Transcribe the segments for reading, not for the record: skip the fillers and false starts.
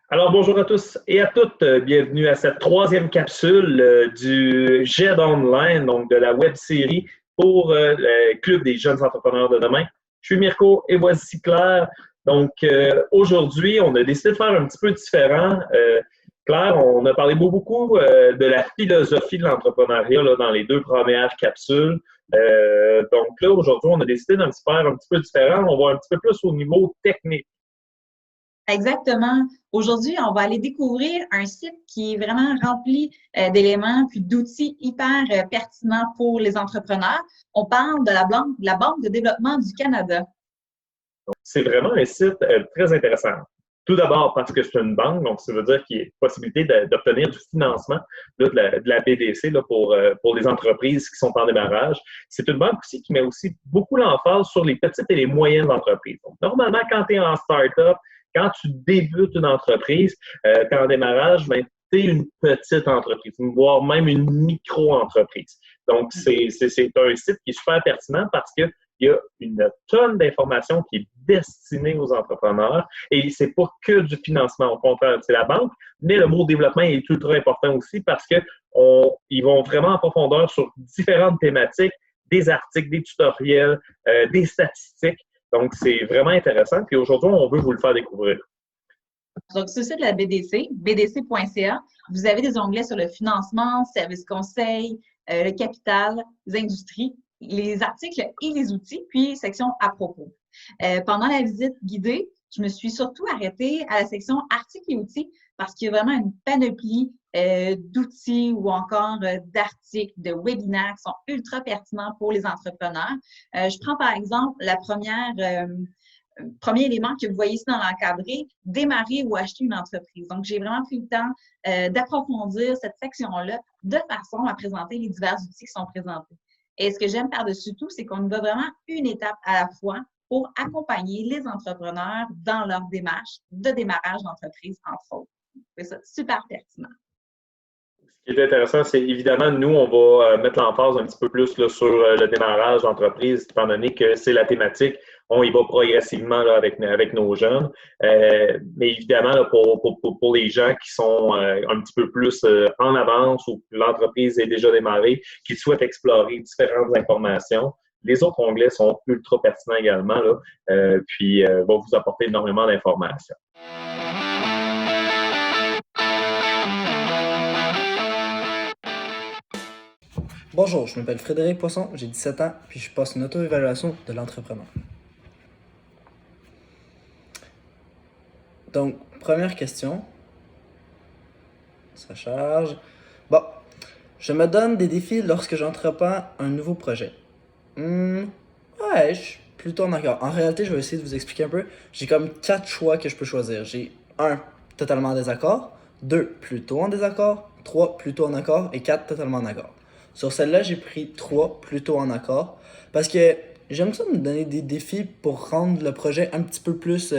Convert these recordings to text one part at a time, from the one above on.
Alors, bonjour à tous et à toutes. Bienvenue à cette troisième capsule du GED Online, donc de la web série pour le Club des jeunes entrepreneurs de demain. Je suis Mirko et voici Claire. Donc, aujourd'hui, on a décidé de faire un petit peu différent. Claire, on a parlé beaucoup de la philosophie de l'entrepreneuriat dans les deux premières capsules. Donc là, aujourd'hui, on a décidé d'en faire un petit peu différent. On va un petit peu plus au niveau technique. Exactement. Aujourd'hui, on va aller découvrir un site qui est vraiment rempli d'éléments puis d'outils hyper pertinents pour les entrepreneurs. On parle de la Banque de développement du Canada. C'est vraiment un site très intéressant. Tout d'abord parce que c'est une banque, donc ça veut dire qu'il y a possibilité d'obtenir du financement là, de la BDC pour les entreprises qui sont en démarrage. C'est une banque aussi qui met aussi beaucoup l'emphase sur les petites et les moyennes entreprises. Donc, normalement, quand tu es en start-up, quand tu débutes une entreprise, tu es en démarrage, ben, tu es une petite entreprise, voire même une micro-entreprise. Donc, c'est un site qui est super pertinent parce que il y a une tonne d'informations qui est destinée aux entrepreneurs et c'est pas que du financement. Au contraire, c'est la banque, mais le mot développement est ultra important aussi parce qu'ils vont vraiment en profondeur sur différentes thématiques, des articles, des tutoriels, des statistiques. Donc, c'est vraiment intéressant. Puis aujourd'hui, on veut vous le faire découvrir. Donc, sur le site de la BDC, bdc.ca, vous avez des onglets sur le financement, services conseil, le capital, les industries, les articles et les outils, puis section à propos. Pendant la visite guidée, je me suis surtout arrêtée à la section articles et outils parce qu'il y a vraiment une panoplie d'outils ou encore d'articles, de webinaires qui sont ultra pertinents pour les entrepreneurs. Je prends par exemple la premier élément que vous voyez ici dans l'encadré, démarrer ou acheter une entreprise. Donc, j'ai vraiment pris le temps d'approfondir cette section-là de façon à présenter les divers outils qui sont présentés. Et ce que j'aime par-dessus tout, c'est qu'on y va vraiment une étape à la fois pour accompagner les entrepreneurs dans leur démarche de démarrage d'entreprise, entre autres. C'est ça, super pertinent. Ce qui est intéressant, c'est évidemment, nous, on va mettre l'emphase un petit peu plus là, sur le démarrage d'entreprise, étant donné que c'est la thématique. On y va progressivement là, avec nos jeunes. Mais évidemment, là, pour les gens qui sont un petit peu plus en avance ou que l'entreprise est déjà démarrée, qui souhaitent explorer différentes informations, les autres onglets sont ultra pertinents également, là, puis vont vous apporter énormément d'informations. Bonjour, je m'appelle Frédéric Poisson, j'ai 17 ans, puis je passe une auto-évaluation de l'entrepreneur. Donc, première question. Ça charge. Bon, je me donne des défis lorsque j'entreprends un nouveau projet. Ouais, je suis plutôt en accord. En réalité, je vais essayer de vous expliquer un peu. J'ai comme 4 choix que je peux choisir. J'ai 1, totalement en désaccord, 2, plutôt en désaccord, 3, plutôt en accord et 4, totalement en accord. Sur celle-là, j'ai pris 3 plutôt en accord parce que j'aime ça me donner des défis pour rendre le projet un petit peu plus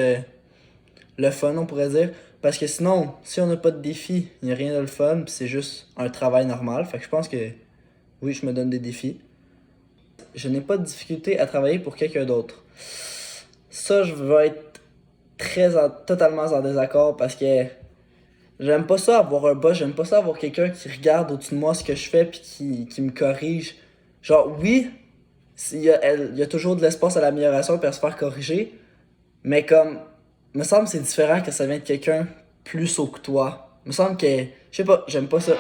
le fun, on pourrait dire. Parce que sinon, si on n'a pas de défi, il n'y a rien de le fun, puis c'est juste un travail normal. Fait que je pense que oui, je me donne des défis. Je n'ai pas de difficulté à travailler pour quelqu'un d'autre. Ça, je vais être totalement en désaccord parce que j'aime pas ça avoir un boss, j'aime pas ça avoir quelqu'un qui regarde au-dessus de moi ce que je fais puis qui me corrige. Genre, oui, il y a toujours de l'espace à l'amélioration puis à se faire corriger, mais comme, me semble que c'est différent que ça vient de quelqu'un plus haut que toi. Me semble que, je sais pas, j'aime pas ça.